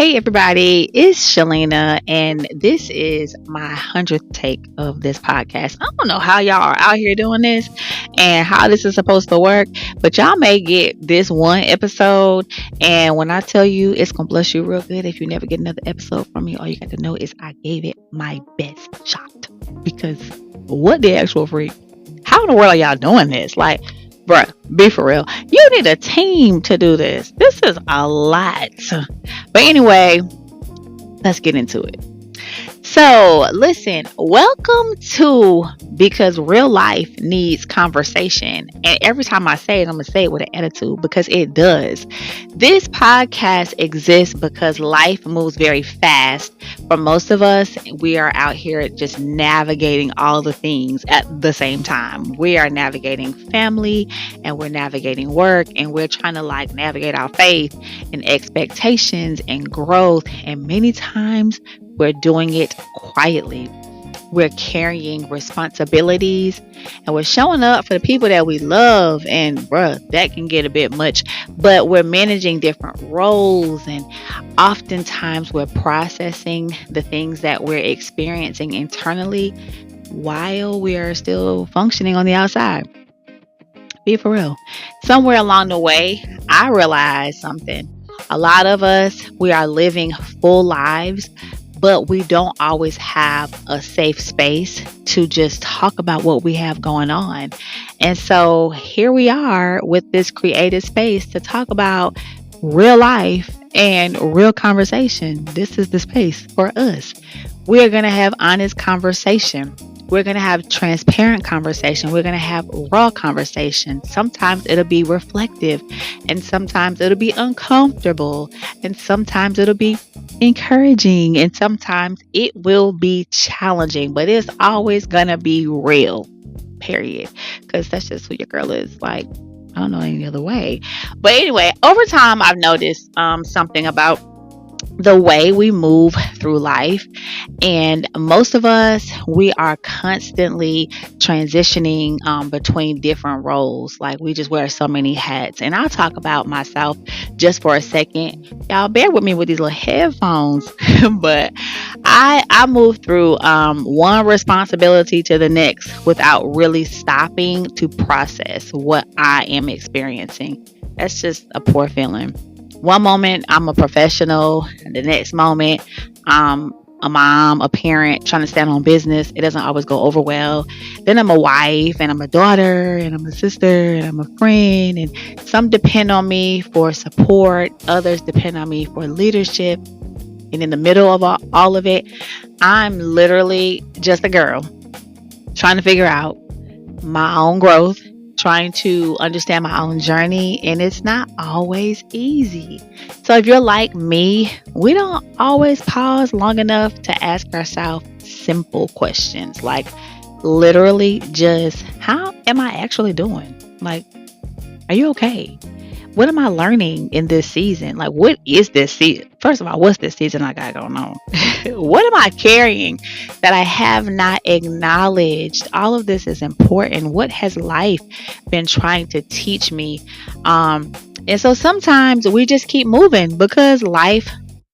Hey everybody, it's Shalena, and this is my 100th take of this podcast. I don't know how y'all are out here doing this and how this is supposed to work, but y'all may get this one episode, and when I tell you it's gonna bless you real good if you never get another episode from me, all you got to know is I gave it my best shot. Because what the actual freak? How in the world are y'all doing this? Like, bruh, be for real. You need a team to do this. This is a lot. But anyway, let's get into it. So, listen, welcome to Because Real Life Needs Conversation. And every time I say it, I'm going to say it with an attitude because it does. This podcast exists because life moves very fast. For most of us, we are out here just navigating all the things at the same time. We are navigating family and we're navigating work and we're trying to navigate our faith and expectations and growth. And many times we're doing it quietly. We're carrying responsibilities and we're showing up for the people that we love. And that can get a bit much, but we're managing different roles. And oftentimes we're processing the things that we're experiencing internally while we are still functioning on the outside. Be for real. Somewhere along the way, I realized something. A lot of us, we are living full lives, but we don't always have a safe space to just talk about what we have going on. And so here we are with this creative space to talk about real life and real conversation. This is the space for us. We are going to have honest conversation. We're going to have transparent conversation. We're going to have raw conversation. Sometimes it'll be reflective and sometimes it'll be uncomfortable and sometimes it'll be encouraging and sometimes it will be challenging, but it's always going to be real, period. Because that's just who your girl is. I don't know any other way. But anyway, over time, I've noticed something about the way we move through life. And most of us, we are constantly transitioning between different roles. We just wear so many hats. And I'll talk about myself just for a second. Y'all bear with me with these little headphones. But I move through one responsibility to the next without really stopping to process what I am experiencing. That's just a poor feeling. One moment I'm a professional, and the next moment I'm a mom, a parent, trying to stand on business. It doesn't always go over well. Then I'm a wife, and I'm a daughter, and I'm a sister, and I'm a friend. And some depend on me for support. Others depend on me for leadership. And in the middle of all of it, I'm literally just a girl trying to figure out my own growth, trying to understand my own journey, and it's not always easy. So if you're like me, we don't always pause long enough to ask ourselves simple questions, literally just, how am I actually doing? Are you okay? What am I learning in this season? What is this season? First of all, what's this season I got going on? What am I carrying that I have not acknowledged? All of this is important. What has life been trying to teach me? And so sometimes we just keep moving because life,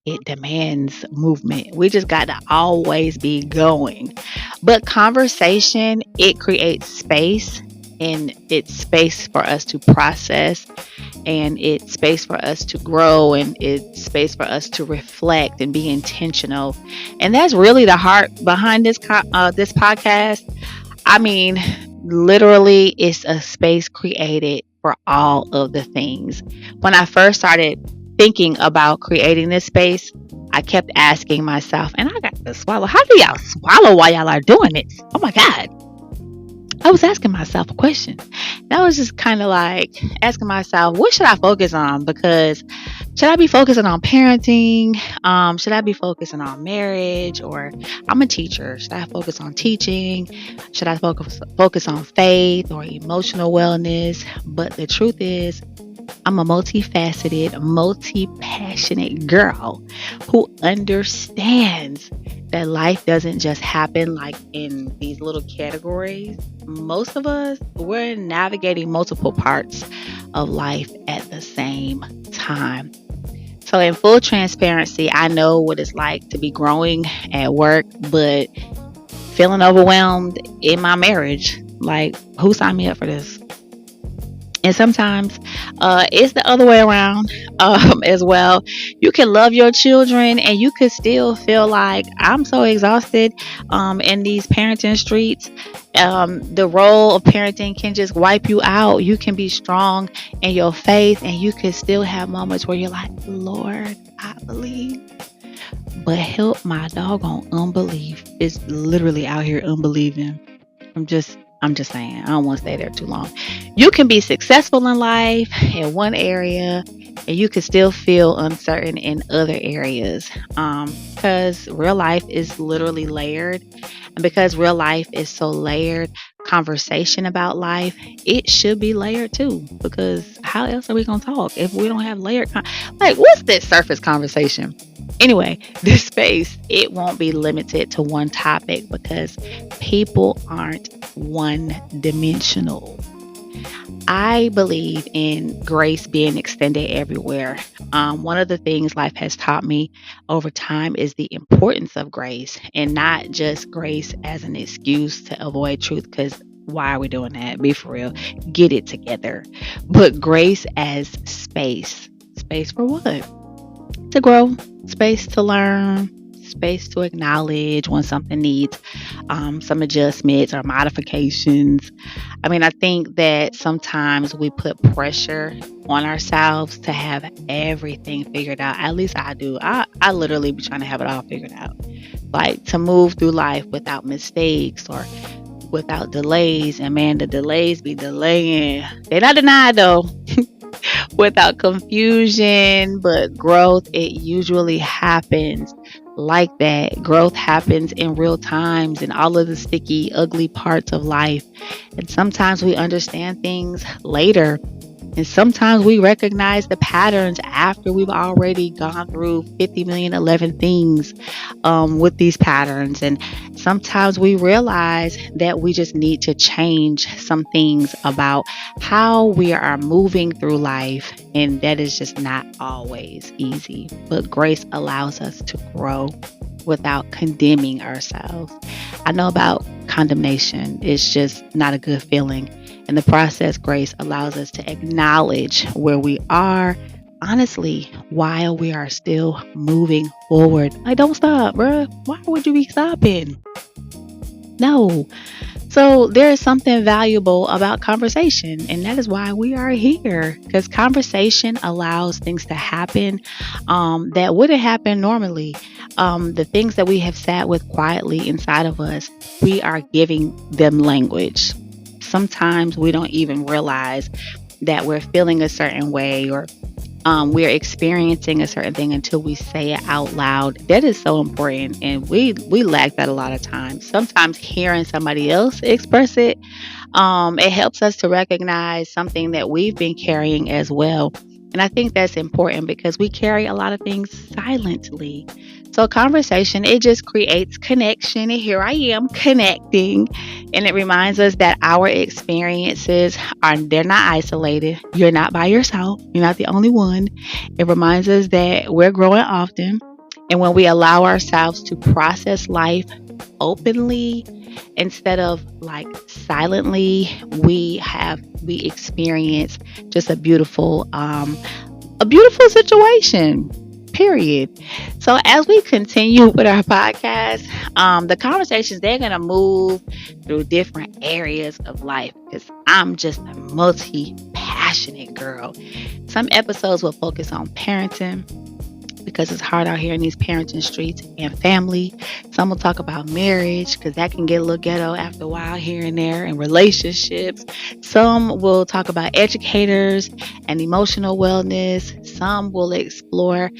it demands movement. We just got to always be going. But conversation, it creates space. And it's space for us to process, and it's space for us to grow, and it's space for us to reflect and be intentional. And that's really the heart behind this podcast. I mean, literally, it's a space created for all of the things. When I first started thinking about creating this space, I kept asking myself, and I got to swallow. How do y'all swallow while y'all are doing this? Oh my God. I was asking myself a question. That was just kind of asking myself, what should I focus on? Because should I be focusing on parenting? Should I be focusing on marriage? Or I'm a teacher. Should I focus on teaching? Should I focus on faith or emotional wellness? But the truth is, I'm a multifaceted, multi-passionate girl who understands that life doesn't just happen in these little categories. Most of us, we're navigating multiple parts of life at the same time. So So, in full transparency, I know what it's like to be growing at work, but feeling overwhelmed in my marriage. Like, who signed me up for this? And sometimes it's the other way around as well. You can love your children and you could still feel like I'm so exhausted in these parenting streets. The role of parenting can just wipe you out. You can be strong in your faith and you can still have moments where you're like, Lord, I believe. But help my doggone unbelief. It's literally out here unbelieving. I'm just saying, I don't want to stay there too long. You can be successful in life in one area and you can still feel uncertain in other areas. Because real life is literally layered. And because real life is so layered, conversation about life, it should be layered too. Because how else are we going to talk if we don't have layered like what's this surface conversation? Anyway, this space, it won't be limited to one topic because people aren't one dimensional. I believe in grace being extended everywhere. One of the things life has taught me over time is the importance of grace and not just grace as an excuse to avoid truth because why are we doing that? Be for real. Get it together. But grace as space. Space for what? To grow, space to learn, space to acknowledge when something needs some adjustments or modifications. I mean, I think that sometimes we put pressure on ourselves to have everything figured out. At least I do. I literally be trying to have it all figured out. Like to move through life without mistakes or without delays. And man, the delays be delaying. They're not denied though. Without confusion, but growth, it usually happens like that. Growth happens in real times in all of the sticky, ugly parts of life. And sometimes we understand things later. And sometimes we recognize the patterns after we've already gone through 50 million 11 things with these patterns. And sometimes we realize that we just need to change some things about how we are moving through life. And that is just not always easy. But grace allows us to grow without condemning ourselves. I know about condemnation. It's just not a good feeling. In the process, grace allows us to acknowledge where we are, honestly, while we are still moving forward. Like, don't stop, bruh. Why would you be stopping? No. So there is something valuable about conversation, and that is why we are here. Because conversation allows things to happen that wouldn't happen normally. The things that we have sat with quietly inside of us, we are giving them language. Sometimes we don't even realize that we're feeling a certain way or we're experiencing a certain thing until we say it out loud. That is so important, and we lack that a lot of times. Sometimes hearing somebody else express it, it helps us to recognize something that we've been carrying as well. And I think that's important because we carry a lot of things silently. So conversation, it just creates connection. And here I am connecting. And it reminds us that our experiences they're not isolated. You're not by yourself. You're not the only one. It reminds us that we're growing often. And when we allow ourselves to process life openly instead of like silently, we experience just a beautiful situation. Period. So as we continue with our podcast, the conversations, they're gonna move through different areas of life because I'm just a multi-passionate girl. Some episodes will focus on parenting because it's hard out here in these parenting streets and family. Some will talk about marriage because that can get a little ghetto after a while here and there, and relationships. Some will talk about educators and emotional wellness. Some will explore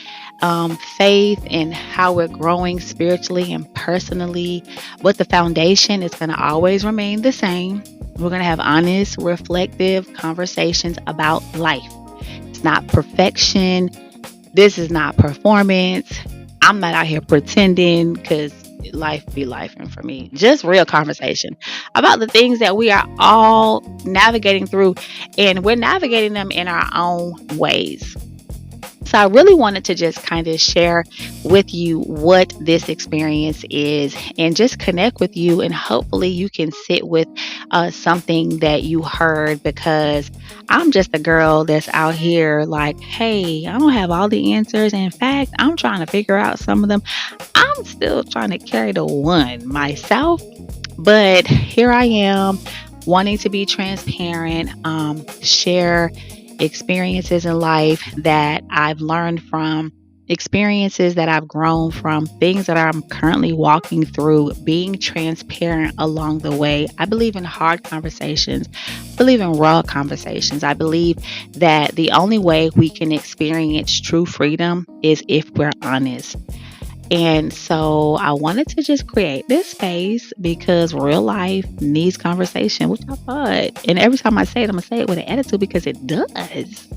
faith and how we're growing spiritually and personally. But the foundation is going to always remain the same. We're going to have honest, reflective conversations about life. It's not perfection. This is not performance. I'm not out here pretending because life be life. And for me, just real conversation about the things that we are all navigating through, and we're navigating them in our own ways. So I really wanted to just kind of share with you what this experience is and just connect with you. And hopefully you can sit with something that you heard, because I'm just a girl that's out here like, hey, I don't have all the answers. In fact, I'm trying to figure out some of them. I'm still trying to carry the one myself. But here I am, wanting to be transparent, share experiences in life that I've learned from, experiences that I've grown from, things that I'm currently walking through, being transparent along the way. I believe in hard conversations, I believe in raw conversations. I believe that the only way we can experience true freedom is if we're honest. And so I wanted to just create this space because real life needs conversation, which I thought. And every time I say it, I'm going to say it with an attitude because it does.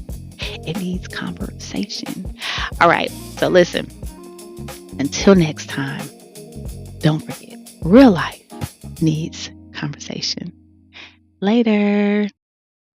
It needs conversation. All right. So listen, until next time, don't forget, real life needs conversation. Later.